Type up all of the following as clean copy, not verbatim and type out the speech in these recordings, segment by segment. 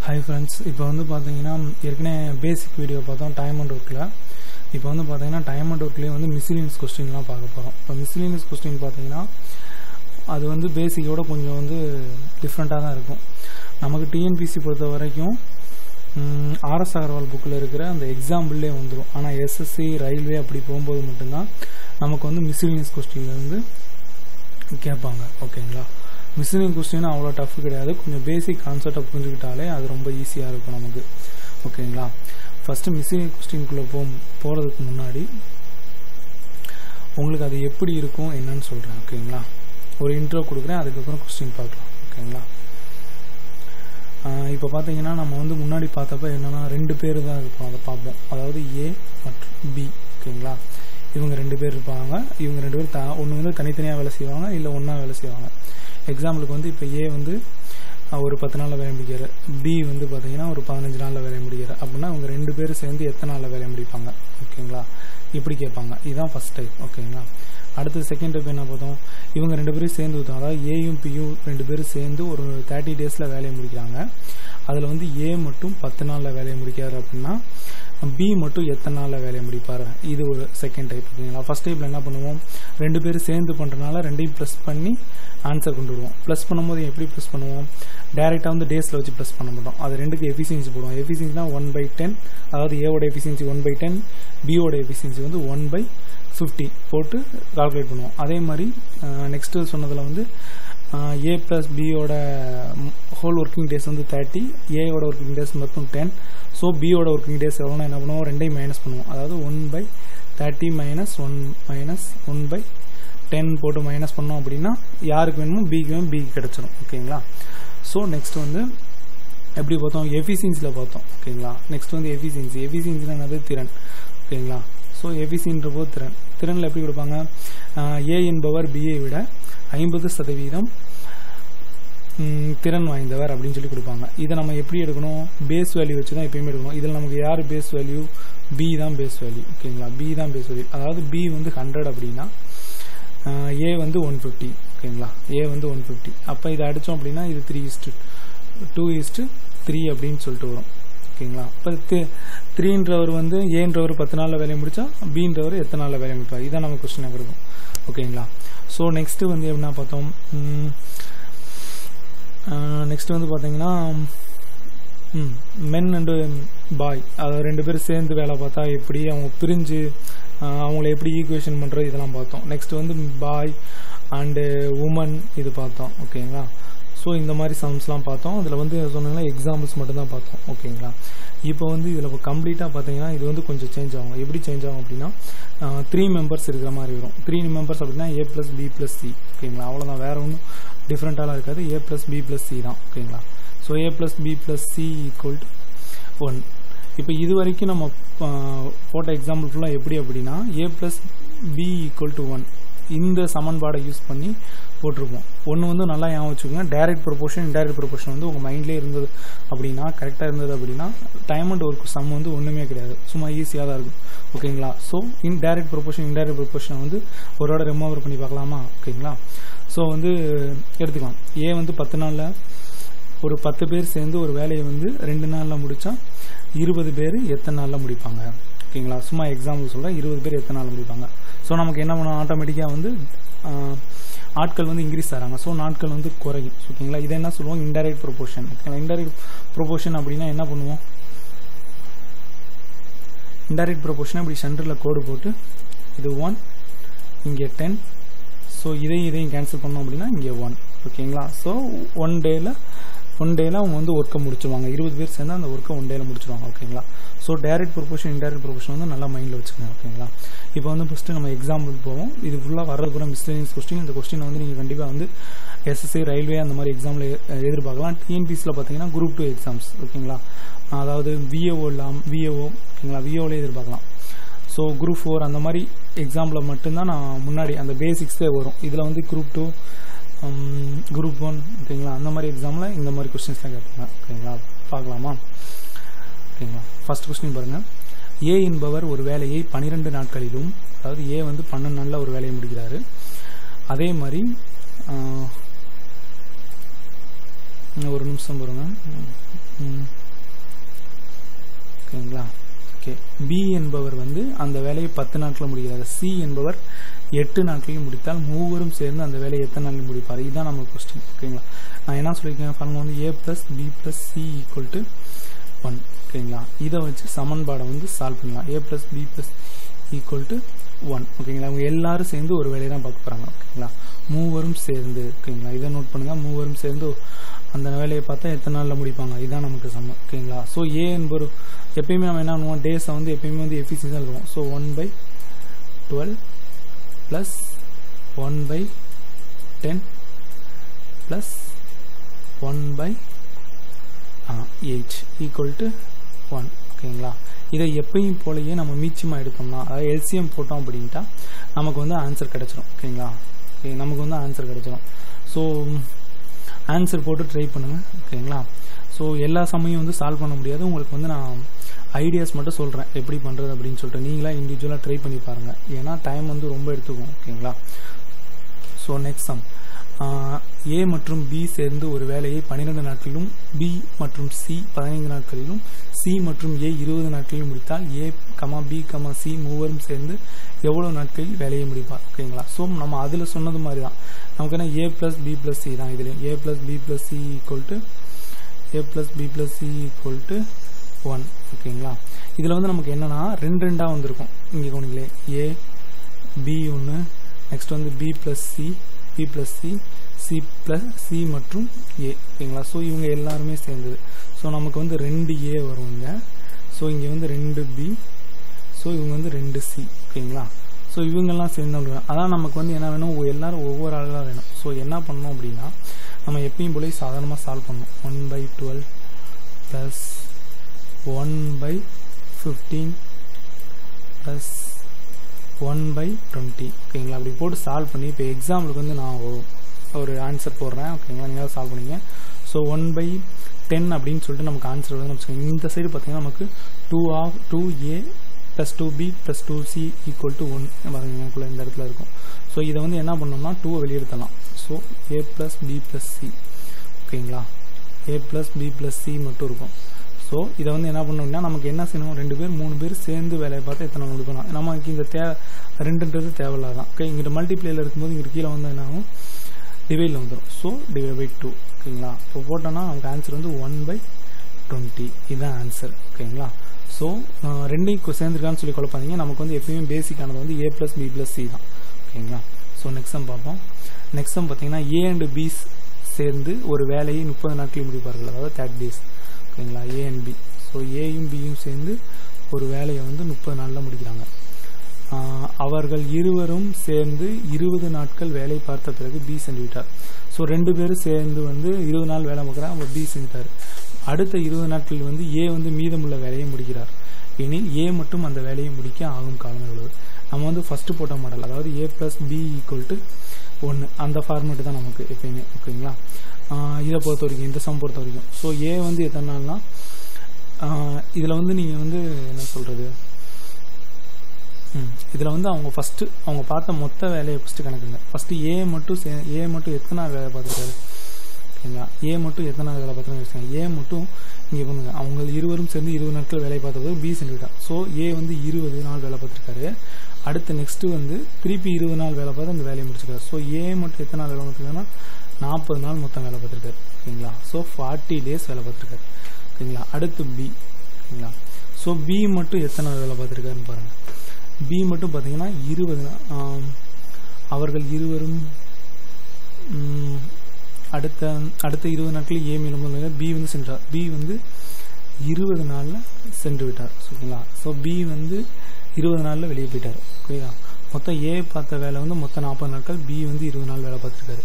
Hi friends, இப்போ வந்து பார்த்தீங்கன்னா ஏற்கனவே பேசிக் வீடியோ பார்த்தோம் டைம் அண்ட் ஒர்க்கில். இப்போ வந்து பார்த்தீங்கன்னா டைம் அண்ட் ஒர்க்லேயே வந்து மிஸ்லினியஸ் கொஸ்டின்லாம் பார்க்க போகிறோம். இப்போ மிஸ்லினியஸ் கொஸ்டின் பார்த்தீங்கன்னா அது வந்து பேசிக்கோட கொஞ்சம் வந்து டிஃப்ரெண்ட்டாக தான் இருக்கும். நமக்கு டிஎன்பிசி பொறுத்த வரைக்கும் ஆர்எஸ் அகர்வால் புக்கில் இருக்கிற அந்த எக்ஸாம்பிள்லேயே வந்துடும். ஆனால் எஸ்எஸ்சி ரயில்வே அப்படி போகும்போது மட்டும்தான் நமக்கு வந்து மிஸ்லினியஸ் கொஸ்டின்லேருந்து கேட்பாங்க. ஓகேங்களா, மிஸ்லினியஸ் கொஸ்டின் அவ்வளோ டஃப் கிடையாது. கொஞ்சம் பேசிக் கான்செப்டை புரிஞ்சுக்கிட்டாலே அது ரொம்ப ஈஸியாக இருக்கும் நமக்கு. ஓகேங்களா, ஃபஸ்ட்டு மிஸ்லினியஸ் கொஸ்டின்குள்ளே போகிறதுக்கு முன்னாடி உங்களுக்கு அது எப்படி இருக்கும் என்னன்னு சொல்கிறேன். ஓகேங்களா, ஒரு இன்ட்ரோ கொடுக்குறேன், அதுக்கப்புறம் கொஸ்டின் பார்க்கலாம். ஓகேங்களா, இப்போ பார்த்தீங்கன்னா நம்ம வந்து முன்னாடி பார்த்தப்ப என்னென்னா 2 பேர் தான் இருப்போம், அதை பார்ப்போம். அதாவது ஏ மற்றும் பி. ஓகேங்களா, இவங்க 2 பேர் இருப்பாங்க. இவங்க 2 பேர் ஒன்று வந்து தனித்தனியாக வேலை செய்வாங்க, இல்லை ஒன்றா வேலை செய்வாங்க. எக்ஸாம்பிளுக்கு வந்து இப்போ ஏ வந்து ஒரு 10 நாளில் வேலை முடிக்கிறார், பி வந்து பார்த்தீங்கன்னா ஒரு 15 நாளில் வேலை முடிக்கிறார். அப்படின்னா இவங்க 2 பேரும் சேர்ந்து எத்தனை நாளில் வேலை முடிப்பாங்க? ஓகேங்களா, இப்படி கேட்பாங்க. இதுதான் ஃபஸ்ட் டைப். ஓகேங்களா, அடுத்து செகண்ட் டைப் என்ன பார்த்தோம்? இவங்க 2 பேரும் சேர்ந்து ஊற்றுவோம். அதாவது ஏயும் பியும் 2 பேரும் சேர்ந்து ஒரு 30 டேஸில் வேலையை முடிக்கிறாங்க. அதில் வந்து ஏ மட்டும் 10 நாளில் வேலையை முடிக்கிறார் அப்படின்னா பி மட்டும் எத்தனை நாளில் வேலையை முடிப்பார்? இது ஒரு செகண்ட் டைப். ஓகேங்களா, ஃபஸ்ட் டைப்பில் என்ன பண்ணுவோம்? 2 பேரும் சேர்ந்து பண்ணுறதுனால 2ஐயும் ப்ளஸ் பண்ணி ஆன்சர் கொண்டு வருவோம். ப்ளஸ் பண்ணும்போது எப்படி ப்ளஸ் பண்ணுவோம்? டேரெக்டாக வந்து டேஸில் வச்சு ப்ளஸ் பண்ண மாட்டோம். அது 2க்கு எஃபிஷியன்சி போடுவோம். எஃபிஷியன்சினா 1/10. அதாவது ஏவோட எஃபிஷியன்சி 1/10, பியோட எஃபிஷியன்சி வந்து 1/50 போட்டு கால்குலேட் பண்ணுவோம். அதே மாதிரி நெக்ஸ்ட்டு சொன்னதில் வந்து ஏ ப்ளஸ் பியோட ஹோல் ஒர்க்கிங் டேஸ் வந்து 30, ஏயோட ஒர்க்கிங் டேஸ் மொத்தம் 10. ஸோ பியோட ஒர்க்கிங் டேஸ் எவ்வளோனா என்ன பண்ணுவோம்? 2ஐயும் மைனஸ் பண்ணுவோம். அதாவது 1/30 மைனஸ் 1/10 போட்டு மைனஸ் பண்ணோம் அப்படின்னா யாருக்கு வேணுமோ பிக்கு வேணும், பிக்கு கிடச்சிடும். ஓகேங்களா, ஸோ நெக்ஸ்ட் வந்து எப்படி பார்த்தோம்? எஃபிஷியன்சியில் பார்த்தோம். ஓகேங்களா, நெக்ஸ்ட் வந்து எஃபிஷியன்சினா என்னது? திறன். ஓகேங்களா, ஸோ எஃபிஷியன்ற போது திறனில் எப்படி கொடுப்பாங்க? ஏ என்பவர் பியை விட 50% திறன் வாய்ந்தவர் அப்படின்னு சொல்லி கொடுப்பாங்க. இதை நம்ம எப்படி எடுக்கணும்? பேஸ் வேல்யூ வச்சு தான் எப்பயுமே எடுக்கணும். இதில் நமக்கு யார் பேஸ் வேல்யூ? பி தான் பேஸ் வேல்யூ. ஓகேங்களா, பி தான் பேஸ் வேல்யூ. அதாவது பி வந்து 100 அப்படின்னா ஏ வந்து 150. ஓகேங்களா, ஏ வந்து 150. அப்போ இதை அடித்தோம் அப்படின்னா இது 3:2:3 அப்படின்னு சொல்லிட்டு வரும். ஓகேங்களா, இப்போ 3ன்றவர் வந்து ஏன்றவர் 10 நாளில் வேலையை முடித்தா பின்றவர் எத்தனை நாளில் வேலையை முடிப்பார்? இதான் நம்ம கொஸ்டினாக இருக்கும். ஓகேங்களா, ஸோ நெக்ஸ்ட்டு வந்து என்ன பார்த்தோம்? நெக்ஸ்ட் வந்து பார்த்தீங்கன்னா மென் அண்டு பாய், அதை 2 பேரும் சேர்ந்து வேலை பார்த்தா எப்படி, அவங்க பிரிஞ்சு அவங்கள எப்படி ஈக்குவேஷன் பண்ணுறது, இதெல்லாம் பார்த்தோம். நெக்ஸ்ட் வந்து பாய் அண்டு உமன் இது பார்த்தோம். ஓகேங்களா, ஸோ இந்த மாதிரி சம்ஸ்லாம் பார்த்தோம். இதில் வந்து சொன்னீங்கன்னா எக்ஸாம்பிள்ஸ் மட்டும்தான் பார்த்தோம். ஓகேங்களா, இப்போ வந்து இதில் கம்ப்ளீட்டாக பார்த்தீங்கன்னா இது வந்து கொஞ்சம் சேஞ்ச் ஆகும். எப்படி சேஞ்ச் ஆகும் அப்படின்னா 3 மெம்பர்ஸ் இருக்கிற மாதிரி வரும். 3 மெம்பர்ஸ் அப்படின்னா A plus B plus C. ஓகேங்களா, அவ்வளோதான், வேறு ஒன்றும் டிஃப்ரெண்ட்டாலாம் இருக்காது. A plus B plus C தான். ஓகேங்களா, so A plus B plus C equal to 1. இப்போ இது வரைக்கும் நம்ம போட்ட எக்ஸாம்பிள் ஃபுல்லாக எப்படி அப்படின்னா A plus B equal to 1 இந்த சமன்பாடை யூஸ் பண்ணி போட்டிருப்போம். ஒன்று வந்து நல்லா ஞாபகம் வச்சுக்கோங்க, டைரக்ட் ப்ரொபோர்ஷன் இன்டைரக்ட் ப்ரொபோர்ஷன் வந்து உங்கள் மைண்ட்லேயே இருந்தது அப்படின்னா, கரெக்டாக இருந்தது அப்படின்னா டைம் அண்ட் ஒர்க் சம் வந்து ஒன்றுமே கிடையாது, சும்மா ஈஸியாக தான் இருக்கும். ஓகேங்களா, ஸோ இன்டைரக்ட் ப்ரொபோர்ஷன் ப்ரொபோர்ஷனை வந்து ஒரு தடவை ரிமூவர் பண்ணி பார்க்கலாமா? ஓகேங்களா, ஸோ வந்து எடுத்துக்கலாம். ஏ வந்து 10 நாளில் ஒரு 10 பேர் சேர்ந்து ஒரு வேலையை வந்து 2 நாளில் முடித்தா 20 பேர் எத்தனை நாளில் முடிப்பாங்க? ஓகேங்களா, சும்மா எக்ஸாம்பிள் சொல்கிறேன், 20 பேர் எத்தனை நாளில் முடிப்பாங்க? ஸோ நமக்கு என்ன பண்ணணும்? ஆட்டோமேட்டிக்காக வந்து ஆட்கள் வந்து இன்க்ரீஸ் ஆகிறாங்க, ஸோ நாட்கள் வந்து குறையும். ஓகேங்களா, இதை என்ன சொல்லுவோம்? Indirect proportion. ஓகேங்களா, இன்டைரக்ட் ப்ரொபோர்ஷன் அப்படின்னா என்ன பண்ணுவோம்? இன்டைரக்ட் ப்ரொபோர்ஷன் இப்படி சென்டரில் கோடு போட்டு இது 1, இங்கே 10, ஸோ இதையும் கேன்சல் பண்ணோம் அப்படின்னா இங்கே 1. ஓகேங்களா, ஸோ ஒன் டேயில் அவங்க வந்து ஒர்க்கை முடிச்சுருவாங்க. 20 பேர் சேர்ந்து அந்த ஒர்க்கை 1 டேயில் முடிச்சுருவாங்க. ஓகேங்களா, so direct proportion indirect proportion வந்து நல்லா மைண்டில் வச்சுக்கோங்க. ஓகேங்களா, இப்போ வந்து ஃபஸ்ட்டு நம்ம எக்ஸாம்பிள் போவோம். இது ஃபுல்லாக வர்றது கூட மிஸ்லேனியஸ் கொஸ்டின். இந்த கொஸ்டின் வந்து நீங்கள் கண்டிப்பாக வந்து எஸ்எஸ்சி ரயில்வே அந்த மாதிரி எக்ஸாமில் எதிர்பார்க்கலாம். டிஎன்பிசியில் பார்த்தீங்கன்னா குரூப் 2 எக்ஸாம்ஸ். ஓகேங்களா, அதாவது விஏஓ ஓகேங்களா, விஏஓவில் எதிர்பார்க்கலாம். ஸோ குரூப் 4 அந்த மாதிரி எக்ஸாம்பிள் மட்டும்தான் நான் முன்னாடி அந்த பேசிக்ஸே வரும். இதில் வந்து குரூப் 2 குரூப் 1 ஓகேங்களா, அந்த மாதிரி எக்ஸாமில் இந்த மாதிரி கொஸ்டின்ஸ்லாம் கேட்பாங்க. ஓகேங்களா, பார்க்கலாமா? ஓகேங்களா, ஃபர்ஸ்ட் கொஸ்டின் பாருங்கள். ஏ என்பவர் ஒரு வேலையை 12 நாட்களிலும், அதாவது ஏ வந்து 12 நாளில் ஒரு வேலையை முடிக்கிறாரு. அதே மாதிரி ஒரு நிமிஷம் பாருங்கள். பி என்பவர் வந்து அந்த வேலையை 10 நாட்களில் முடிக்கிறார். சி என்பவர் 8 நாட்களில் முடித்தால் மூவரும் சேர்ந்து அந்த வேலையை எத்தனை நாளில் முடிப்பார்? இதுதான் நம்ம கொஸ்டின். ஓகேங்களா, நான் என்ன சொல்லியிருக்கேன் பாருங்க, வந்து a + b + c = 1. ஓகேங்களா, இதை வச்சு சமன்பாடை வந்து சால்வ் பண்ணலாம். a + b + = 1. ஓகேங்களா, அவங்க எல்லாரும் சேர்ந்து ஒரு வேலையை தான் பார்க்க போகிறாங்க. ஓகேங்களா, மூவரும் சேர்ந்து. ஓகேங்களா, இதை நோட் பண்ணுங்க, மூவரும் சேர்ந்து அந்த வேலையை பார்த்தா எத்தனை நாளில் முடிப்பாங்க, இதுதான் நமக்கு சமம். ஓகேங்களா, ஸோ ஏ என்பது எப்பயுமே நம்ம என்ன பண்ணுவோம், டேஸை வந்து எப்பயுமே வந்து எஃபிஷியன்ஸாக இருக்கும். ஸோ 1/12 + 1/10 + 1/8 = 1. ஓகேங்களா, இதை எப்பயும் போலயே நம்ம மீச்சமாக எடுத்தோம்னா, அதாவது எல்சிஎம் போட்டோம் அப்படின்ட்டா நமக்கு வந்து ஆன்சர் கிடைச்சிடும். ஓகேங்களா, ஓகே, நமக்கு வந்து ஆன்சர் கிடைச்சிடும். ஸோ ஆன்சர் போட்டு ட்ரை பண்ணுங்கள். ஓகேங்களா, ஸோ எல்லா சமயம் வந்து சால்வ் பண்ண முடியாது, உங்களுக்கு வந்து நான் ஐடியாஸ் மட்டும் சொல்கிறேன் எப்படி பண்ணுறது அப்படின்னு சொல்லிட்டு. நீங்களாக இண்டிவிஜுவலாக ட்ரை பண்ணி பாருங்கள், ஏன்னா டைம் வந்து ரொம்ப எடுத்துக்கும். ஓகேங்களா, ஸோ நெக்ஸ்ட் சம், ஏ மற்றும் பி சேர்ந்து ஒரு வேலையை 12 நாட்களிலும், பி மற்றும் சி 15 நாட்களிலும், சி மற்றும் ஏ 20 நாட்களிலும் முடித்தால் ஏ, பி, சி மூவரும் சேர்ந்து எவ்வளவு நாட்களில் வேலையை முடிப்பார்? ஓகேங்களா, ஸோ நம்ம அதில் சொன்னது மாதிரி தான் நமக்கு என்ன, a + b + c தான். இதுலேயும் a + b + c = 1. ஓகேங்களா, இதில் வந்து நமக்கு என்னன்னா 2 வந்திருக்கும். இங்கே கொண்டீங்களே a b ஒன்று, நெக்ஸ்ட் வந்து b + c, b + c, c மற்றும் a. ஓகேங்களா, ஸோ இவங்க எல்லாருமே சேர்ந்தது. ஸோ நமக்கு வந்து 2a வரும் இங்கே. ஸோ இங்கே வந்து 2b, ஸோ இவங்க வந்து 2c. ஓகேங்களா, ஸோ இவங்கெல்லாம் சேர்ந்து அதான் நமக்கு வந்து என்ன வேணும், எல்லாரும் ஒவ்வொரு ஆளாக வேணும். ஸோ என்ன பண்ணணும் அப்படின்னா, நம்ம எப்பயும் போல சாதாரணமாக சால்வ் பண்ணணும். 1/12 + 1/15 + 1/20. ஓகேங்களா, அப்படி போட்டு சால்வ் பண்ணி இப்போ எக்ஸாம்பிளுக்கு வந்து நான் ஒரு ஆன்சர் போடுறேன். ஓகேங்களா, நீங்கள் சால்வ் பண்ணிங்க. ஸோ 1/10 அப்படின்னு சொல்லிட்டு நமக்கு ஆன்சர் வந்து வச்சுக்கோங்க. இந்த சைடு பார்த்தீங்கன்னா நமக்கு 2a + 2b + 2c = 1 பாருங்க, இந்த இடத்துல இருக்கும். ஸோ இதை வந்து என்ன பண்ணோம்னா 2 வெளியே எடுத்தலாம். So a + b + c. ஓகேங்களா, a + b + c மட்டும் இருக்கும். ஸோ இதை வந்து என்ன பண்ணோம்னா நமக்கு என்ன செய்யணும், 2 பேர் 3 பேர் சேர்ந்து வேலையை பார்த்தா எத்தனை முடிக்கணும். நமக்கு இந்த 2ன்றது தேவையில்லாதான். ஓகே, இங்கிட்ட மல்டிப்ளேயில் இருக்கும்போது இங்கே கீழே வந்து என்ன ஆகும், டிவைடில் வந்துடும். ஸோ /2. ஓகேங்களா, இப்போ போட்டோன்னா நமக்கு ஆன்சர் வந்து 1/20. இதுதான் ஆன்சர். ஓகேங்களா, ஸோ ரெண்டையும் சேர்ந்துருக்கான்னு சொல்லி குழப்பாதீங்க. நமக்கு வந்து எப்பயுமே பேசிக்கானது வந்து a + b + c தான். ஓகேங்களா, ஸோ நெக்ஸ்ட் சம் பார்ப்போம். நெக்ஸ்ட் சம் பார்த்தீங்கன்னா a and b சேர்ந்து ஒரு வேலையை 30 நாட்களில் முடிப்பார்கள், அதாவது 30 days. ஓகேங்களா, a and b. ஸோ ஏயும் பியும் சேர்ந்து ஒரு வேலையை வந்து 30 நாளில் முடிக்கிறாங்க. அவர்கள் இருவரும் சேர்ந்து 20 நாட்கள் வேலை பார்த்த பிறகு பி சென்று விட்டார். ஸோ 2 பேரும் சேர்ந்து வந்து 20 நாள் வேலை பார்க்குறாங்க, அவர் பி செஞ்சுட்டார். அடுத்த 20 நாட்களில் வந்து ஏ வந்து மீதமுள்ள வேலையை முடிக்கிறார். எனில் ஏ மட்டும் அந்த வேலையை முடிக்க ஆகும் காலம் எவ்வளவு? நம்ம வந்து ஃபர்ஸ்ட் போட்ட மாடல், அதாவது a + b = 1 அந்த ஃபார்மேட் தான் நமக்கு எப்பயுமே. ஓகேங்களா, இதை பொறுத்த வரைக்கும், இந்த சம் பொறுத்த வரைக்கும். ஸோ ஏ வந்து எத்தனை நாள்னா, இதில் வந்து நீங்கள் வந்து என்ன சொல்கிறது, இதில் வந்து அவங்க ஃபஸ்ட்டு அவங்க பார்த்த மொத்த வேலையை ஃபஸ்ட்டு கணக்குங்க. ஃபஸ்ட்டு ஏ மட்டும் எத்தனை நாள் வேலை பார்த்துருக்காரு? ஓகேங்களா, ஏ மட்டும் எத்தனை நாள் வேலை பார்த்துருக்காங்க வச்சுக்கோங்க. ஏ மட்டும் இங்கே பண்ணுங்க, அவங்க இருவரும் சேர்ந்து 20 நாட்கள் வேலை பார்த்தது பி செஞ்சுக்கிட்டான். ஸோ ஏ வந்து 20 நாள் வேலை பார்த்துருக்காரு. அடுத்து நெக்ஸ்ட்டு வந்து திருப்பி 20 நாள் வேலை பார்த்து அந்த வேலையை முடிச்சிருக்காரு. ஸோ ஏ மட்டும் எத்தனை நாள் வேலை பார்த்துருக்காருன்னா 40 நாள் மொத்தம் வேலை பார்த்துருக்காரு. ஓகேங்களா, ஸோ 40 days வேலை பார்த்துருக்காரு. ஓகேங்களா, அடுத்து பி. ஓகேங்களா, ஸோ பி மட்டும் எத்தனை நாள் வேலை பார்த்துருக்காருன்னு பாருங்கள். பி மட்டும் பார்த்தீங்கன்னா 20 அவர்கள் இருவரும் அடுத்த 20 நாட்களில் ஏ மேலும் பி வந்து சென்றார். பி வந்து 20 நாளில் சென்று விட்டார். ஓகேங்களா, ஸோ பி வந்து 20 நாளில் வெளியே போயிட்டார். ஓகேங்களா, மொத்தம் ஏ பார்த்த வேலை வந்து மொத்தம் 40 நாட்கள், பி வந்து 20 நாள் வேலை பார்த்துருக்காரு.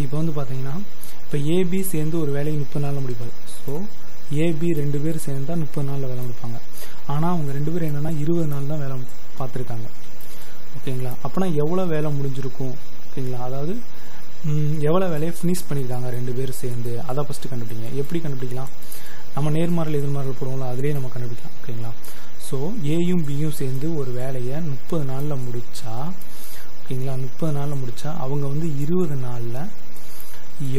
இப்போ வந்து பார்த்தீங்கன்னா இப்போ ஏபி சேர்ந்து ஒரு வேலையை 30 நாளில் முடிப்பார். ஸோ ஏபி 2 பேர் சேர்ந்தால் 30 நாளில் வேலை முடிப்பாங்க. ஆனால் அவங்க 2 பேர் என்னென்னா 20 நாள் தான் வேலை பார்த்துருக்காங்க. ஓகேங்களா, அப்போனா எவ்வளோ வேலை முடிஞ்சிருக்கும்? ஓகேங்களா, அதாவது எவ்வளோ வேலையை ஃபினிஷ் பண்ணியிருக்காங்க 2 பேர் சேர்ந்து, அதை ஃபஸ்ட்டு கண்டுபிடிங்க. எப்படி கண்டுபிடிக்கலாம்? நம்ம நேர்மாறல் எதிர்மாறல் போடுவோம்ல, அதிலே நம்ம கண்டுபிடிக்கலாம். ஓகேங்களா, ஸோ ஏயும் பியும் சேர்ந்து ஒரு வேலையை 30 நாளில் முடித்தா, ஓகேங்களா, 30 நாளில் முடித்தா அவங்க வந்து 20 நாளில்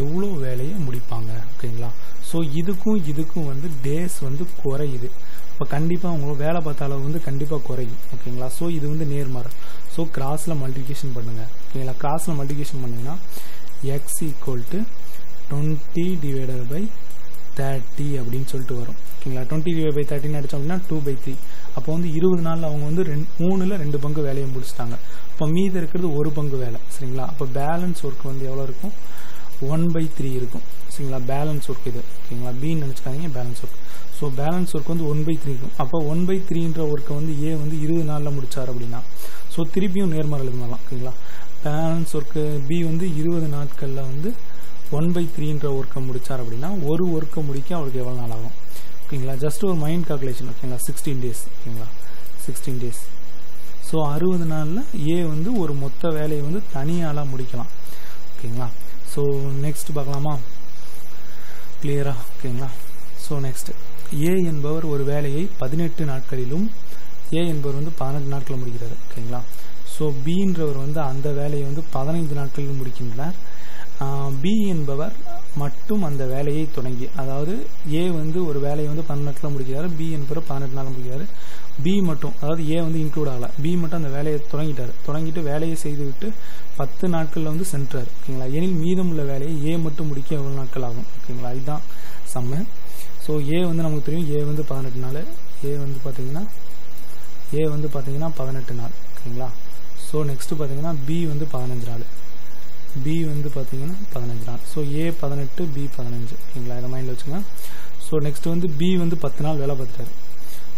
எவ்வளோ வேலையை முடிப்பாங்க? ஓகேங்களா, ஸோ இதுக்கும் வந்து டேஸ் வந்து குறையுது. இப்போ கண்டிப்பாக உங்களோட வேலை பார்த்த அளவு வந்து கண்டிப்பாக குறையும். ஓகேங்களா. ஸோ இது வந்து நேர்மாறு. ஸோ கிராஸில் மல்டிபிகேஷன் பண்ணுங்கள். ஓகேங்களா. கிராஸில் மல்டிபிகேஷன் பண்ணிங்கன்னா x equal to 20 divided by 30 அப்படின்னு சொல்லிட்டு வரும். ஓகேங்களா. 20 டிவைட் பை 30 அடித்தோம் அப்படின்னா 2/3. அப்போ வந்து 20 நாளில் அவங்க வந்து 3ல் 2 பங்கு வேலையை முடிச்சிட்டாங்க. இப்போ மீதி இருக்கிறது 1 பங்கு வேலை. சரிங்களா. அப்போ பேலன்ஸ் ஒர்க் வந்து எவ்வளோ இருக்கும்? 1/3 இருக்கும். சரிங்களா. பேலன்ஸ் ஒர்க் இது. ஓகேங்களா. பின்னு நினச்சிக்காதீங்க, balance work. So balance work வந்து 1/3 இருக்கும். அப்போ 1/3ன்ற ஒர்க்கை வந்து ஏ வந்து 20 நாளில் முடித்தார் அப்படின்னா ஸோ திருப்பியும் நேர்மாறு எழுதலாம். ஓகேங்களா. பேலன்ஸ் ஒர்க்கு பி வந்து 20 நாட்களில் வந்து 1/3ன்ற ஒர்க்கை முடித்தார் அப்படின்னா ஒரு ஒர்க்கை முடிக்க அவருக்கு எவ்வளோ நாள் ஆகும்? ஓகேங்களா. ஜஸ்ட் ஒரு மைண்ட் கால்குலேஷன். ஓகேங்களா. 16 டேஸ். ஓகேங்களா. 16 டேஸ். ஸோ 60 நாளில் ஏ வந்து ஒரு மொத்த வேலையை வந்து தனியாளாக முடிக்கலாம். ஓகேங்களா. ஸோ நெக்ஸ்ட் பார்க்கலாமா? கிளியரா? ஓகேங்களா. ஸோ நெக்ஸ்ட் ஏ என்பவர் ஒரு வேலையை 18 நாட்களிலும் ஏ என்பவர் வந்து 18 நாட்களில் முடிக்கிறார். ஓகேங்களா. ஸோ பின்றவர் வந்து அந்த வேலையை வந்து 15 நாட்களிலும் முடிக்கின்றனர். பி என்பவர் மட்டும் அந்த வேலையை தொடங்கி, அதாவது ஏ வந்து ஒரு வேலையை வந்து 12 நாட்களில் முடிக்கிறாரு, பி என்பவர் 18 நாள் முடிக்கிறாரு. பி மட்டும், அதாவது ஏ வந்து இன்க்ளூட் ஆகலை, பி மட்டும் அந்த வேலையை தொடங்கிட்டு வேலையை செய்துவிட்டு 10 நாட்களில் வந்து சென்றார். ஓகேங்களா. எனில் மீதமுள்ள வேலையை ஏ மட்டும் முடிக்க எவ்வளோ நாட்கள் ஆகும்? ஓகேங்களா. இதுதான் சம்மு. ஸோ ஏ வந்து நமக்கு தெரியும், ஏ வந்து 18 நாள், ஏ வந்து பார்த்தீங்கன்னா 18 நாள். ஓகேங்களா. ஸோ நெக்ஸ்ட்டு பார்த்தீங்கன்னா பி வந்து 15 நாள், பி வந்து பார்த்தீங்கன்னா 15 நாள். ஸோ ஏ 18, பி 15. ஓகேங்களா. இதை மைண்டில் வச்சுங்க. ஸோ நெக்ஸ்ட் வந்து பி வந்து 10 நாள் வேலை பார்த்துட்டாரு.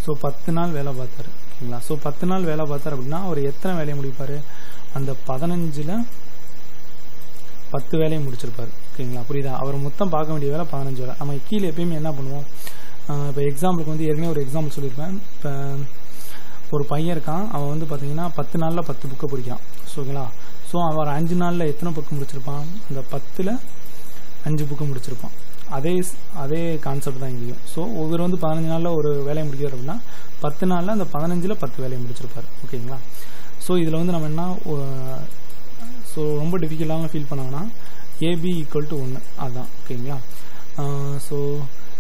ஸோ 10 நாள் வேலை பார்த்தாரு. ஓகேங்களா. ஸோ 10 நாள் வேலை பார்த்தார் அப்படின்னா அவர் எத்தனை வேலையை முடிப்பார்? அந்த 15ல் 10 வேலையை முடிச்சிருப்பார். ஓகேங்களா. புரியுதா? அவர் மொத்தம் பார்க்க வேண்டிய வேலை 15 வேலை. நம்ம கீழே எப்பயுமே என்ன பண்ணுவோம்? இப்போ எக்ஸாம்பிளுக்கு வந்து ஏற்கனவே ஒரு எக்ஸாம்பிள் சொல்லியிருப்பேன். இப்போ ஒரு பையன் இருக்கான், அவன் வந்து பார்த்தீங்கன்னா 10 நாளில் 10 புக்கை பிடிக்கான். ஓகேங்களா. ஸோ அவர் 5 நாளில் எத்தனை புக்கு முடிச்சிருப்பான்? அந்த 10ல் 5 புக்கு முடிச்சிருப்பான். அதே கான்செப்ட் தான் இங்கேயும். ஸோ ஒவ்வொரு வந்து 15 நாளில் ஒரு வேலையை முடிக்கிறார் அப்படின்னா 10 நாளில் அந்த 15ல் 10 வேலையை முடிச்சிருப்பார். ஓகேங்களா. ஸோ இதில் வந்து நம்ம என்ன ஸோ ரொம்ப டிஃபிகல்ட்டாக ஃபீல் பண்ணோம்னா ஏபி ஈக்குவல் டு 1 அதுதான். ஓகேங்களா. ஸோ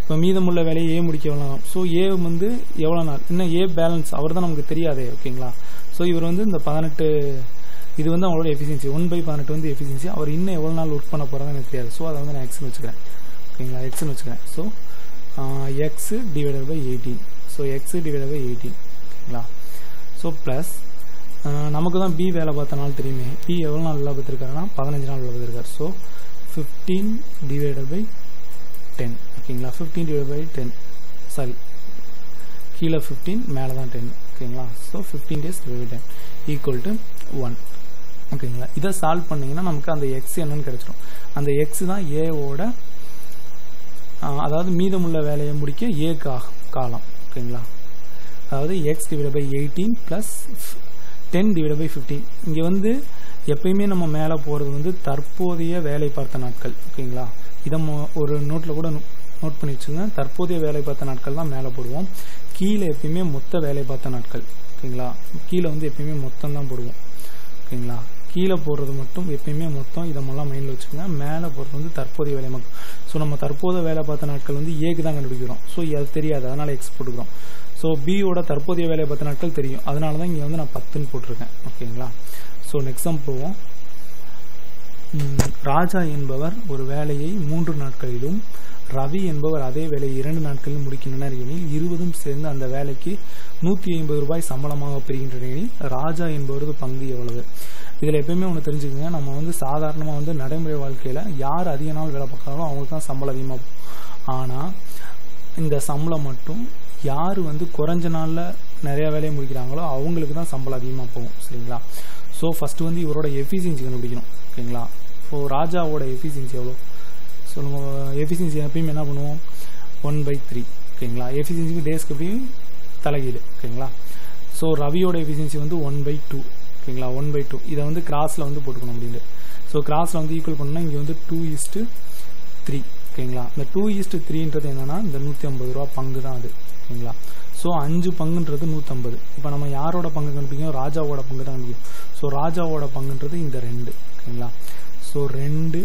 இப்போ மீதமுள்ள வேலையை ஏ முடிக்க எவ்வளோ நாள்? ஸோ ஏ வந்து எவ்வளோ நாள்? இன்னும் ஏ பேலன்ஸ் அவர் தான் நமக்கு தெரியாதே. ஓகேங்களா. ஸோ இவர் வந்து இந்த 18, இது வந்து அவங்களோட எஃபிஷியன்சி 1/18 வந்து எஃபிஷியன்சி. அவர் இன்னும் எவ்வளோ நாள் ஒர்க் பண்ண போகிறாங்க எனக்கு தெரியாது. ஸோ அதை வந்து நான் எக்ஸ்னு வச்சுக்கிறேன். ஓகேங்களா. எக்ஸ்னு வச்சுக்கிறேன். So x divided by 18. So x divided by 18. ஓகேங்களா. ஸோ ப்ளஸ் நமக்கு தான் பி வேலை பார்த்த நாள் தெரியுமே. பி எவ்வளோ நாள் வேலை பார்த்துருக்காருன்னா 15 நாள் வேலை பார்த்துருக்காரு. So 15 divided by 10. ஓகேங்களா. 15 டிவைட் பை 10, சாரி கீழே 15 மேலே தான் 10. ஓகேங்களா. So 15 days divide by 10 equal to 1. ஓகேங்களா. இதை சால்வ் பண்ணிங்கன்னா நமக்கு அந்த எக்ஸ் என்னன்னு கிடைச்சிடும். அந்த எக்ஸ் தான் ஏவோட, அதாவது மீதமுள்ள வேலையை முடிக்க ஏக்கு காலம். ஓகேங்களா. அதாவது x divide by 18 plus 10 divide by 15. இங்கே வந்து எப்பயுமே நம்ம மேலே போகிறது வந்து தற்போதைய வேலை பார்த்த நாட்கள். ஓகேங்களா. இதை ஒரு நோட்டில் கூட நோட் பண்ணி வச்சுங்க. தற்போதைய வேலை பார்த்த நாட்கள் தான் மேலே போடுவோம். கீழே எப்பயுமே மொத்த வேலை பார்த்த நாட்கள். ஓகேங்களா. கீழே வந்து எப்பயுமே மொத்தம் தான் போடுவோம். ஓகேங்களா. கீழே போடுறது மட்டும் எப்பயுமே மொத்தம், இதெல்லாம் மைண்டில் வச்சுக்கோங்க. மேலே போடுறது வந்து தற்போதைய வேலை மட்டும். ஸோ நம்ம தற்போதைய வேலை பார்த்த நாட்கள் வந்து ஏக்கு தான் கண்டுபிடிக்கிறோம். ஸோ அது தெரியாது, அதனால் எக்ஸ் போட்டுக்கிறோம். ஸோ பியோட தற்போதைய வேலை பார்த்த நாட்கள் தெரியும், அதனால தான் இங்கே வந்து நான் 10ன்னு போட்டிருக்கேன். ஓகேங்களா. ஸோ நெக்ஸ்ட் போவோம். ராஜா என்பவர் ஒரு வேலையை 3 நாட்களிலும் ரவி என்பவர் அதே வேலையை 2 நாட்களிலும் முடிக்கின்றனர் எனில் 20ம் சேர்ந்து அந்த வேலைக்கு 150 ரூபாய் சம்பளமாக பெறுகின்றனர் எனில் ராஜா என்பவரது பங்கு எவ்வளவு? இதில் எப்பயுமே ஒன்று தெரிஞ்சுக்கோங்க. நம்ம வந்து சாதாரணமாக வந்து நடைமுறை வாழ்க்கையில் யார் அதிக நாள் வேலை பார்க்குறாங்களோ அவங்களுக்கு தான் சம்பளம் அதிகமாக போகும். ஆனால் இந்த சம்பளம் மட்டும் யார் வந்து குறைஞ்ச நாளில் நிறையா வேலையை முடிக்கிறாங்களோ அவங்களுக்கு தான் சம்பளம் அதிகமாக போகும். சரிங்களா. ஸோ ஃபஸ்ட்டு வந்து இவரோட எஃபிஷியன்சி கண்டுபிடிக்கணும். ஓகேங்களா. ஸோ ராஜாவோட எஃபிஷியன்சி எவ்வளோ சொல்லுங்கள். எஃபிஷியன்சி எப்பயுமே என்ன பண்ணுவோம்? 1/3. ஓகேங்களா. எஃபிஷியன்சிக்கு டேஸ்க்கு எப்படியும் தலைகீழ். ஓகேங்களா. ஸோ ரவியோட எஃபிஷியன்சி வந்து 1/2. ஓகேங்களா. 1/2 இதை வந்து கிராஸில் வந்து போட்டுக்கணும் அப்படின்னு. ஸோ கிராஸில் வந்து ஈக்குவல் பண்ணால் இங்கே வந்து 2:3. ஓகேங்களா. இந்த 2:3ன்றது என்னன்னா இந்த 150 ரூபா பங்கு தான் அது. ஓகேங்களா. ஸோ 5 பங்குன்றது 150. இப்போ நம்ம யாரோட பங்கு கண்டுபிடிக்கணும்? ராஜாவோட பங்கு தான் கண்டுபிடிக்கும். ஸோ ராஜாவோட பங்குன்றது இந்த 2. ஓகேங்களா. So 2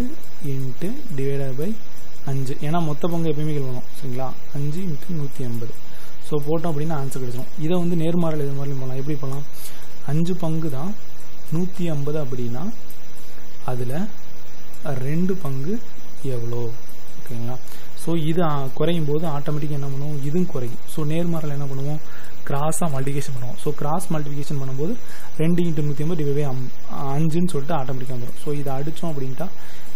× divided by 5. ஏன்னா மொத்த பங்கு எப்பயுமே வரும் சரிங்களா. 5 × 180. ஸோ போட்டோம் அப்படின்னா ஆன்சர் கிடைச்சிடும். இதை வந்து நேர்மாறல் இது மாதிரி போகலாம். எப்படி போகலாம், 5 பங்கு தான் 150 அப்படின்னா அதில் 2 பங்கு எவ்வளோ ஓகேங்களா. ஸோ இது குறையும் போது ஆட்டோமேட்டிக்காக என்ன பண்ணுவோம், இதுவும் குறையும். ஸோ நேர்மாறல் என்ன பண்ணுவோம், கிராஸாக மல்டிபிகேஷன் பண்ணுவோம். ஸோ கிராஸ் மல்டிபிகேஷன் பண்ணும்போது 2 × 150 / 5ன்னு சொல்லிட்டு ஆட்டோமேட்டிக்காக வந்துடும். ஸோ இதை அடித்தோம் அப்படின்ட்டா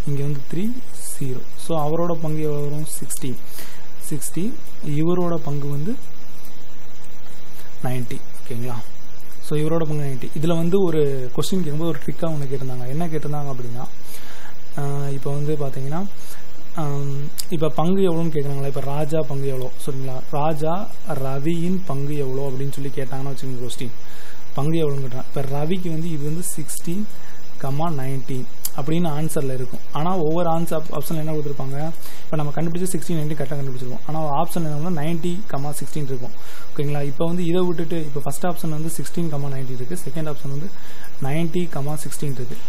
இங்கே வந்து 3 0. ஸோ அவரோட பங்கு எவ்வளோ வரும், 60. இவரோட பங்கு வந்து 90 ஓகேங்களா. ஸோ இவரோட பங்கு 90. இதில் வந்து ஒரு கொஸ்டின் கேட்கும்போது ஒரு ட்ரிக்காக ஒன்று கேட்டிருந்தாங்க. என்ன கேட்டிருந்தாங்க அப்படின்னா, இப்போ வந்து பார்த்தீங்கன்னா இப்போ பங்கு எவ்வளோன்னு கேட்குறாங்களா. இப்போ ராஜா பங்கு எவ்வளோ சரிங்களா, ராஜா ரவியின் பங்கு எவ்வளோ அப்படின்னு சொல்லி கேட்டாங்கன்னா வச்சுக்கோங்க, கொஸ்டின் பங்கு எவ்வளோன்னு கேட்டாங்க. இப்போ ரவிக்கு வந்து இது வந்து 16,19 அப்படின்னு ஆன்சரில் இருக்கும். ஆனால் ஒவ்வொரு ஆப்ஷனில் என்ன கொடுத்துருப்பாங்க, இப்போ நம்ம கண்டுபிடிச்சி 16, 19 கரெக்டாக கண்டுபிடிச்சிருக்கோம். ஆனால் ஆப்ஷன் என்ன 90,16 இருக்கும் ஓகேங்களா. இப்போ வந்து இதை விட்டுட்டு இப்போ ஃபஸ்ட் ஆப்ஷன் வந்து 16,90 இருக்குது, செகண்ட் ஆப்ஷன் வந்து 90,16 இருக்குது.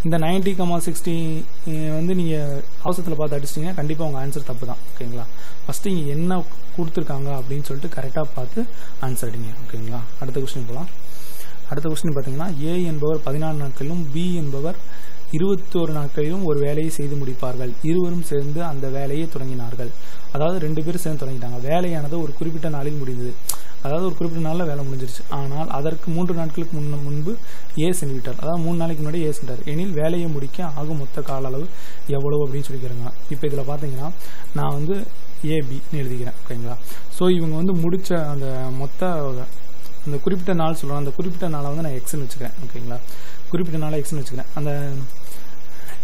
இந்த 90,16 வந்து நீங்கள் அவசரத்தில் பார்த்து அடிச்சிட்டிங்கன்னா கண்டிப்பாக உங்கள் ஆன்சர் தப்பு தான் ஓகேங்களா. ஃபஸ்ட்டு இங்கே என்ன கொடுத்துருக்காங்க அப்படின்னு சொல்லிட்டு கரெக்டாக பார்த்து ஆன்சர் அடிங்க ஓகேங்களா. அடுத்த கொஸ்டின் போகலாம். அடுத்த கொஸ்டின் பார்த்தீங்கன்னா, ஏ என்பவர் 14 நாட்களிலும் பி என்பவர் 21 நாட்களிலும் ஒரு வேலையை செய்து முடிப்பார்கள். இருவரும் சேர்ந்து அந்த வேலையை தொடங்கினார்கள். அதாவது 2 பேரும் சேர்ந்து தொடங்கிட்டாங்க. வேலையானது ஒரு குறிப்பிட்ட நாளில் முடிந்தது. அதாவது ஒரு குறிப்பிட்ட நாளில் வேலை முடிஞ்சிருச்சு. ஆனால் அதற்கு 3 நாட்களுக்கு முன்பு ஏ சென்று விட்டார். அதாவது 3 நாளைக்கு முன்னாடி ஏ சென்றார் எனில் வேலையை முடிக்க ஆகும் மொத்த கால அளவு எவ்வளவு அப்படின்னு சொல்லி கேட்குறாங்க. இப்போ இதில் பார்த்தீங்கன்னா நான் வந்து ஏபின்னு எழுதிக்கிறேன் ஓகேங்களா. ஸோ இவங்க வந்து முடித்த அந்த மொத்த அந்த குறிப்பிட்ட நாள் சொல்கிறோம், அந்த குறிப்பிட்ட நாளை வந்து நான் எக்ஸ்ன்னு வச்சுக்கிறேன் ஓகேங்களா. குறிப்பிட்ட நாளை எக்ஸ்ன்னு வச்சுக்கிறேன். அந்த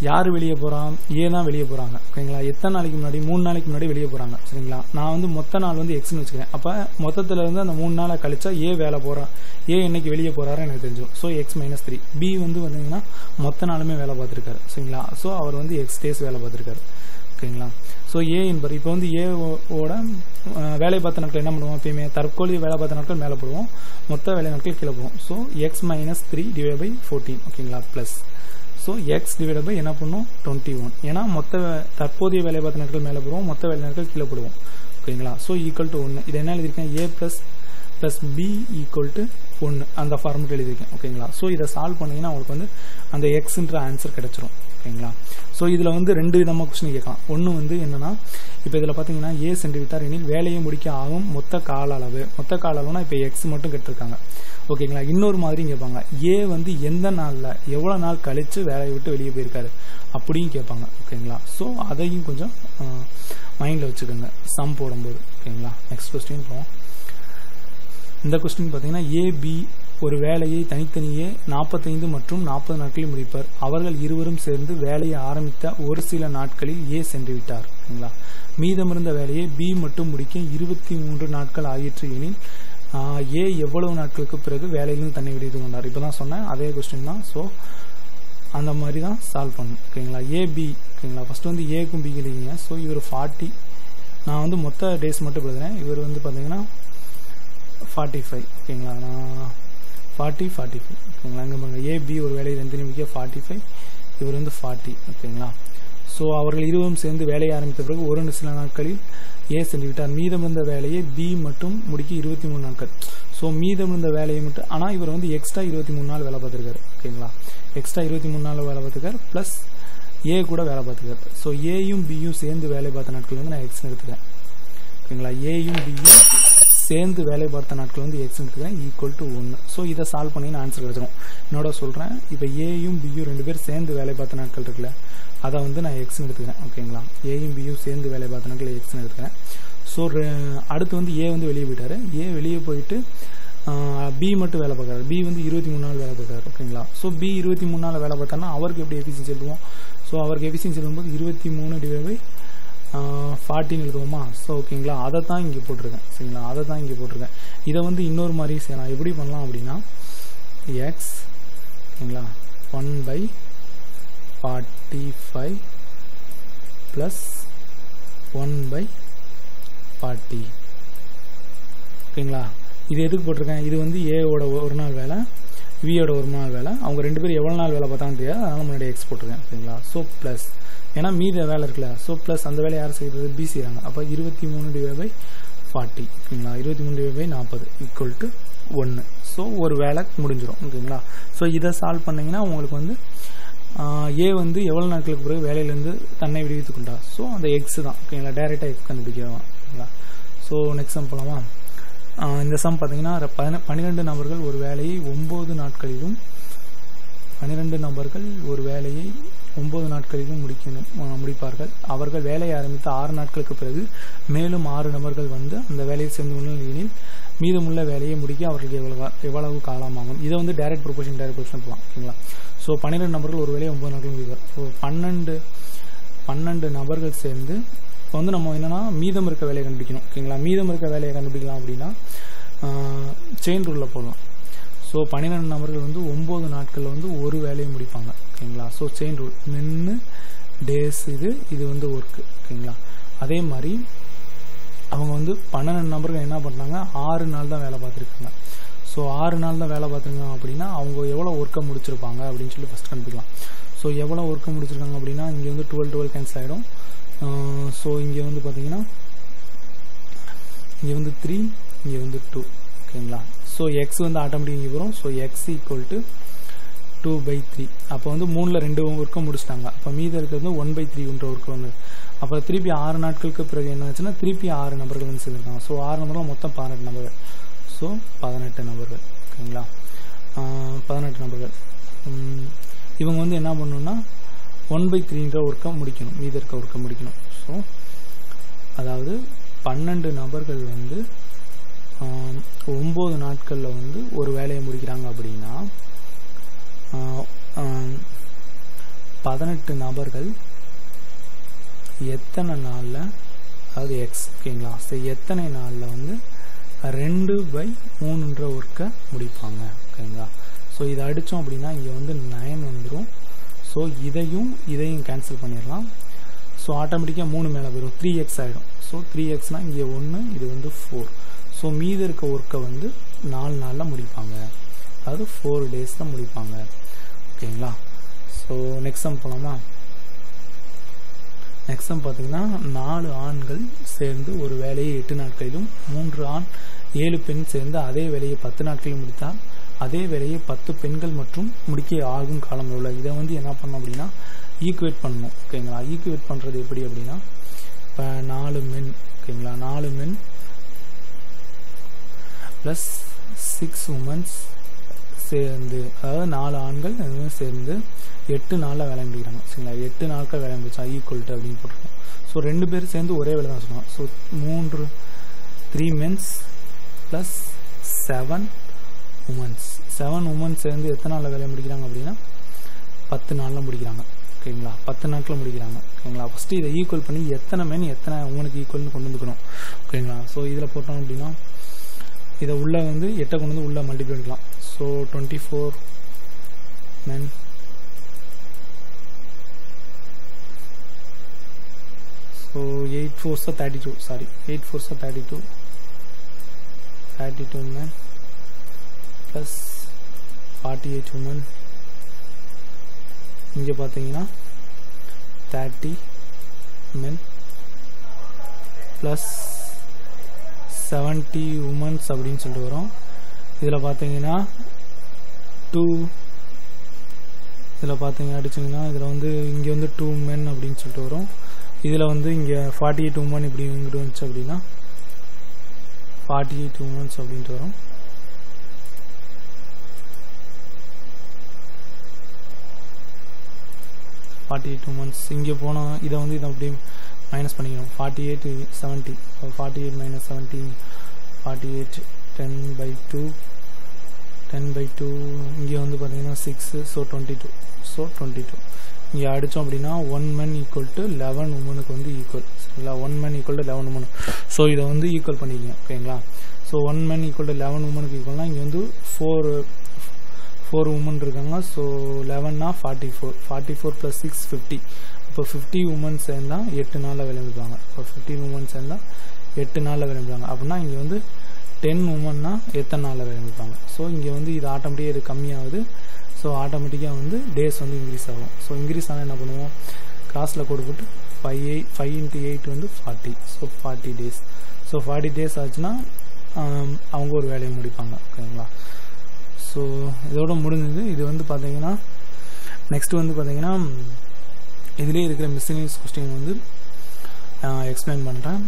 யார் வெளியே போகிறான், ஏ தான் வெளியே போகிறாங்க ஓகேங்களா. எத்தனை நாளைக்கு முன்னாடி, 3 நாளைக்கு முன்னாடி வெளியே போகிறாங்க சரிங்களா. நான் வந்து மொத்த நாள் வந்து எக்ஸ்ன்னு வச்சுக்கிறேன். அப்போ மொத்தத்தில் இருந்து அந்த 3 நாளை கழிச்சா ஏ வேலை போகிறான், ஏ என்னைக்கு வெளியே போகிறாரு எனக்கு தெரிஞ்சிடும். So X -3. பி வந்து பார்த்தீங்கன்னா மொத்த நாளுமே வேலை பார்த்துருக்காரு சரிங்களா. ஸோ அவர் வந்து எக்ஸ் டேஸ் வேலை பார்த்துருக்காரு ஓகேங்களா. ஸோ ஏ என்பது இப்போ வந்து ஏவோட வேலை பார்த்த நாட்கள் என்ன பண்ணுவோம், எப்பயுமே தற்கொலை வேலை பார்த்த நாட்கள் மேலே போடுவோம், மொத்த வேலை நாட்கள் கீழே போவோம். ஸோ x -3 / 14 ஓகேங்களா plus. So x divide by என்ன பண்ணும் 21. ஏன்னா மொத்த தற்போதைய வேலை பார்த்த நாட்கள் மேலே போடுவோம், மொத்த வேலை நாட்கள் கீழே போடுவோம் ஓகேங்களா. So equal to 1. இதை என்ன எழுதியிருக்கேன், ஏ ப்ளஸ் பி ஈக்குவல் டு 1 அந்த ஃபார்மெட் எழுதியிருக்கேன் ஓகேங்களா. ஸோ இதை சால்வ் பண்ணிங்கன்னா உங்களுக்கு வந்து அந்த எக்ஸ்ன்ற ஆன்சர் கிடைச்சிரும் ஓகேங்களா. ஸோ இதில் வந்து 2 விதமாக கொஸ்டின் கேட்கலாம். ஒன்று வந்து என்னன்னா, இப்போ இதில் பார்த்தீங்கன்னா ஏ சென்று விட்டார் எனில் வேலையை முடிக்க ஆகும் மொத்த கால அளவு. மொத்த கால அளவுனா இப்போ எக்ஸ் மட்டும் கேட்டிருக்காங்க ஓகேங்களா. இன்னொரு மாதிரி கேட்பாங்க, ஏ வந்து எந்த நாளில் எவ்வளோ நாள் கழித்து வேலையை விட்டு வெளியே போயிருக்காரு அப்படியும் கேட்பாங்க ஓகேங்களா. ஸோ அதையும் கொஞ்சம் மைண்டில் வச்சுக்கோங்க சம் போடும்போது ஓகேங்களா. நெக்ஸ்ட் கொஸ்டின் போவோம். இந்த கொஸ்டின் பார்த்தீங்கன்னா, ஏபி ஒரு வேலையை தனித்தனியே 45 மற்றும் 40 நாட்களில் முடிப்பார். அவர்கள் இருவரும் சேர்ந்து வேலையை ஆரம்பித்த ஒரு சில நாட்களில் ஏ சென்று விட்டார் ஓகேங்களா. மீதமிருந்த வேலையை பி மட்டும் முடிக்க 23 நாட்கள் ஆயிற்று எனில் ஏ எவ்வளவு நாட்களுக்கு பிறகு வேலையிலிருந்து தன்னை விடுவித்து கொண்டார். இப்போ தான் சொன்னேன் அதே கொஸ்டின் தான். ஸோ அந்த மாதிரி தான் சால்வ் பண்ணணும் ஓகேங்களா. ஏபி ஓகேங்களா. ஃபஸ்ட்டு வந்து ஏக்கும் பிக்கு எழுதிங்க. ஸோ இவர் 40, நான் வந்து மொத்த டேஸ் மட்டும் எழுதுறேன். இவர் வந்து பார்த்தீங்கன்னா 45 ஓகேங்களா. நான் 40 45 ஓகேங்களா. இங்கே பாருங்க, ஏபி ஒரு வேலையை தனித்தனி முடிக்க 45, இவர் வந்து 40 ஓகேங்களா. ஸோ அவர்கள் இருவரும் சேர்ந்து வேலையை ஆரம்பித்த பிறகு ஒரு சில நாட்களில் ஏ சென்று விட்டார். மீதமிருந்த வேலையை பி மட்டும் முடிக்க 23 நாட்கள். ஸோ மீதமிருந்த வேலையை மட்டும், ஆனால் இவர் வந்து எக்ஸ்ட்ரா 23 நாள் வேலை பார்த்துருக்காரு ஓகேங்களா. எக்ஸ்ட்ரா 23 நாள் வேலை பார்த்துருக்காரு ப்ளஸ் ஏ கூட வேலை பார்த்துக்காரு. ஸோ ஏயும் பியும் சேர்ந்து வேலை பார்த்த நாட்கள் வந்து நான் எக்ஸ்ன்னு எடுத்துக்கிறேன் ஓகேங்களா. ஏயும் பியும் சேர்ந்து வேலை பார்த்த நாட்கள் வந்து எக்ஸ் எடுத்துக்கிறேன் ஈக்குவல் டு 1. ஸோ இதை சால்வ் பண்ணின்னு ஆன்சர் கிடைச்சிடும். என்னோட சொல்கிறேன், இப்போ ஏயும் பியும் 2 பேர் சேர்ந்து வேலை பார்த்த நாட்கள் இருக்குல்ல, அதை வந்து நான் எக்ஸ்ன்னு எடுத்துக்கிறேன் ஓகேங்களா. ஏயும் பியும் சேர்ந்து வேலை பார்த்த நாட்கள் எக்ஸ்ன்னு எடுத்துக்கிறேன். ஸோ அடுத்து வந்து ஏ வந்து வெளியே போயிட்டார். ஏ வெளியே போயிட்டு பி மட்டும் வேலை பார்க்குறாரு. பி வந்து 23 நாள் வேலை பார்க்குறாரு ஓகேங்களா. ஸோ பி 23 நாள் வேலை பார்த்தாருன்னா அவருக்கு எப்படி எஃபிஷியன்சி எழுதுவோம். ஸோ அவருக்கு எஃபிஷியன்சி எழுதும்போது 23 / 40 எழுதுவோமா. ஸோ ஓகேங்களா, அதை தான் இங்கே போட்டிருக்கேன் சரிங்களா. அதை தான் இங்கே போட்டிருக்கேன். இதை வந்து இன்னொரு மாதிரி செய்யலாம். எப்படி பண்ணலாம் அப்படின்னா, எக்ஸ் ஓகேங்களா 1/45 ப்ளஸ் 1/40 ஓகேங்களா. இது எதுக்கு போட்டிருக்கேன், இது வந்து ஏவோட ஒரு நாள் வேலை, வியோட ஒரு நாள் வேலை, அவங்க 2 பேரும் எவ்வளோ நாள் வேலை பார்த்தான்னு தெரியாது, அதனால் முன்னாடி எக்ஸ் போட்டிருக்கேன் ஓகேங்களா. ஸோ ப்ளஸ் ஏன்னா மீத வேலை இருக்குல்ல. ஸோ ப்ளஸ் அந்த வேலை யார் செய்கிறது, பி செய்கிறாங்க. அப்போ 23/40 ஓகேங்களா, 23/40 ஈக்குவல் டு 1. ஸோ ஒரு வேலை முடிஞ்சிடும் ஓகேங்களா. ஸோ இதை சால்வ் பண்ணிங்கன்னா உங்களுக்கு வந்து ஏ வந்து எவ்வளோ நாட்களுக்கு பிறகு வேலையிலேருந்து தன்னை விடுவித்து கொண்டா. ஸோ அந்த எக்ஸ் தான் ஓகேங்களா, டைரெக்டாக எக்ஸ் கண்டுபிடிக்கலாம் ஓகேங்களா. ஸோ நெக்ஸ்ட் சம் போகலாமா. இந்த சம் பார்த்தீங்கன்னா 12 நபர்கள் ஒரு வேலையை 9 நாட்களிலும் 12 நபர்கள் ஒரு வேலையை 9 நாட்களிலும் முடிப்பார்கள். அவர்கள் வேலையை ஆரம்பித்து 6 நாட்களுக்கு பிறகு மேலும் 6 நபர்கள் வந்து அந்த வேலையை சேர்ந்து எனில் மீதமுள்ள வேலையை முடிக்க அவர்களுக்கு எவ்வளவு காலமாகும். இதை வந்து டைரக்ட் ப்ரொபோர்ஷன் போகலாம் ஓகேங்களா. ஸோ 12 நபர்கள் ஒரு வேலையை 9 நாட்கள் முடிப்பார். ஸோ 12 நபர்கள் சேர்ந்து இப்போ வந்து நம்ம என்னன்னா மீதம் இருக்க வேலையை கண்டுபிடிக்கணும் ஓகேங்களா. மீதம் இருக்க வேலையை கண்டுபிடிக்கலாம் அப்படின்னா செயின் ரூலில் போடலாம். ஸோ 12 நபர்கள் வந்து 9 நாட்களில் வந்து ஒரு வேலையை முடிப்பாங்க ஓகேங்களா. ஸோ செயின் ரூல் நின்று டேஸ் இது வந்து ஒர்க்கு ஓகேங்களா. அதே மாதிரி அவங்க வந்து 12 நபர்கள் என்ன பண்ணுறாங்க, 6 நாள் தான் வேலை பார்த்துருக்காங்க. ஸோ 6 நாள் தான் வேலை பார்த்துருக்காங்க அப்படின்னா அவங்க எவ்வளோ ஒர்க்கை முடிச்சிருப்பாங்க அப்படின்னு சொல்லி ஃபஸ்ட் கண்டுபிடிக்கலாம். ஸோ எவ்வளோ ஒர்க்கை முடிச்சிருக்காங்க அப்படின்னா இங்கே வந்து 12 கேன்சல் ஆகிடும். ஸோ இங்கே வந்து பார்த்தீங்கன்னா இங்கே வந்து 3, இங்கே வந்து 2 ஓகேங்களா. ஸோ எக்ஸ் வந்து ஆட்டோமேட்டிக் இங்கே வரும். So X equal to 2/3. அப்போ வந்து 3ல் 2 ஒர்க்கை முடிச்சிட்டாங்க. அப்போ மீதி இருக்கிறது 1/3ன்ற ஒர்க்கு வந்து. அப்போ திருப்பி 6 நாட்களுக்கு பிறகு என்ன ஆச்சுன்னா திருப்பி 6 நபர்கள் வந்து சேர்ந்துருக்காங்க. ஸோ 6 நபர்கள் மொத்தம் 18 நபர்கள். ஸோ 18 நபர்கள் ஓகேங்களா. 18 நபர்கள் இவங்க வந்து என்ன பண்ணணும்னா 1/3ன்ற ஒர்க்கை முடிக்கணும், மீதி இருக்க ஒர்க்கை முடிக்கணும். ஸோ அதாவது 12 நபர்கள் வந்து 9 நாட்களில் வந்து ஒரு வேலையை முடிக்கிறாங்க அப்படின்னா 18 நபர்கள் எத்தனை நாளில், அதாவது எக்ஸ் ஓகேங்களா. ஸோ எத்தனை நாளில் வந்து 2/3ன்ற ஒர்க்கை முடிப்பாங்க ஓகேங்களா. ஸோ இதை அடித்தோம் அப்படின்னா இங்கே வந்து 9 வந்துடும். ஸோ இதையும் கேன்சல் பண்ணிடலாம். ஸோ ஆட்டோமேட்டிக்காக 3 மேலே போயிடும், 3x ஆகிடும். ஸோ 3xனால் இங்கே 1, இது வந்து 4. ஸோ மீதி இருக்க ஒர்க்கை வந்து 4 நாளில் முடிப்பாங்க, அதாவது 4 டேஸில் முடிப்பாங்க ஓகேங்களா. ஸோ நெக்ஸ்ட் சம் போகலாமா. நெக்ஸ்ட் சம் பார்த்தீங்கன்னா 4 ஆண்கள் சேர்ந்து ஒரு வேலையை 8 நாட்களிலும் 3 ஆண் 7 பெண் சேர்ந்து அதே வேலையை 10 நாட்களிலும் முடித்தால் அதே வேலையை 10 பெண்கள் மற்றும் முடிக்க ஆகும் காலம் எவ்வளோ. இதை வந்து என்ன பண்ணணும் அப்படின்னா ஈக்குவேட் பண்ணணும் ஓகேங்களா. ஈக்குவேட் பண்ணுறது எப்படி அப்படின்னா இப்போ 4 மென் ஓகேங்களா, 4 மென் ப்ளஸ் 6 உமன்ஸ் சேர்ந்து, அதாவது 4 ஆண்கள் சேர்ந்து 8 நாளில் வேலை முடிக்கிறாங்க சரிங்களா. 8 நாட்கள் வேலை முடிச்சா ஈக்குவல் டு அப்படின்னு போட்டுருக்கோம். ஸோ 2 பேர் சேர்ந்து ஒரே வேலை தான் சொல்லுவாங்க. So 3 mens plus 7 womens. 7 womens சேர்ந்து எத்தனை நாளில் வேலை முடிக்கிறாங்க அப்படின்னா 10 நாளில் முடிக்கிறாங்க ஓகேங்களா. 10 நாட்களில் முடிக்கிறாங்க ஓகேங்களா. ஃபஸ்ட்டு இதை ஈக்குவல் பண்ணி எத்தனை மென் எத்தனை உமனுக்கு ஈக்குவல்னு கொண்டு வந்துக்கணும் ஓகேங்களா. ஸோ இதில் போட்டோம் அப்படின்னா இதை உள்ளே வந்து 8 கொண்டு வந்து உள்ளே மல்டிப்ளை பண்ணிக்கலாம். ஸோ 24 மென் so 8 4s 32 sorry 8 4s 32 men plus 48 women. இங்கே பார்த்தீங்கன்னா 30 men plus 70 women அப்படின்னு சொல்லிட்டு வரும். இதில் பார்த்தீங்கன்னா 2 இதில் பார்த்தீங்கன்னா அடிச்சிங்கன்னா இதில் வந்து இங்கே வந்து 2 men அப்படின்னு சொல்லிட்டு வரும். இதில் வந்து இங்கே 48 women இப்படி இங்கிட்டு வந்துச்சு அப்படின்னா 48 women அப்படின்ட்டு வரும். இங்கே போனால் இதை வந்து இதை அப்படியே மைனஸ் பண்ணிக்கணும். 48 70 48 minus 17 48 10/2 10/2 இங்கே வந்து பார்த்தீங்கன்னா 6 ஸோ 22 ஸோ 22 இங்கே அடித்தோம் அப்படின்னா 1 men ஈக்குவல் டு 11 உமனுக்கு வந்து ஈக்குவல் சரிங்களா. 1 men equal to 11 woman. So இதை வந்து ஈக்குவல் பண்ணிக்கங்க ஓகேங்களா. ஸோ 1 men ஈக்குவல் டு 11 உமனுக்கு ஈக்குவல்னால் இங்கே வந்து 4 உமன் இருக்காங்க. ஸோ 11னா 44 + 6 50. இப்போ 50 உமன் சேர்ந்தால் 8 நாளில் வேலை முடிப்பாங்க. இப்போ 15 உமன் சேர்ந்தால் 8 நாளில் வேலை முடிப்பாங்க. அப்படின்னா இங்கே வந்து 10 உமன்னா எத்தனை நாளில் வேலை முடிப்பாங்க. ஸோ இங்கே வந்து இது ஆட்டோமேட்டிக்காக இது கம்மியாகுது. ஸோ ஆட்டோமேட்டிக்காக வந்து டேஸ் வந்து இன்க்ரீஸ் ஆகும். ஸோ இன்க்ரீஸ் ஆனால் என்ன பண்ணுவோம், கிராஸில் கோடு போட்டு 5 × 8 வந்து 40. So 40 days. ஸோ 40 days ஆச்சுன்னா அவங்க ஒரு வேலையை முடிப்பாங்க. ஓகேங்களா? ஸோ இதோட முடிஞ்சது. இது வந்து பார்த்தீங்கன்னா நெக்ஸ்ட்டு வந்து பார்த்தீங்கன்னா இதுலேயே இருக்கிற மிஸ்லினியஸ் கொஸ்டின் வந்து எக்ஸ்பிளைன் பண்ணுறேன்.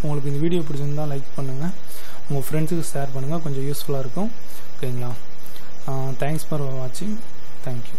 உங்களுக்கு இந்த வீடியோ பிடிச்சிருந்தால் லைக் பண்ணுங்கள், உங்கள் ஃப்ரெண்ட்ஸுக்கு ஷேர் பண்ணுங்கள், கொஞ்சம் யூஸ்ஃபுல்லாக இருக்கும். ஓகேங்களா? தேங்க்ஸ் ஃபார் வாட்சிங். தேங்க்யூ.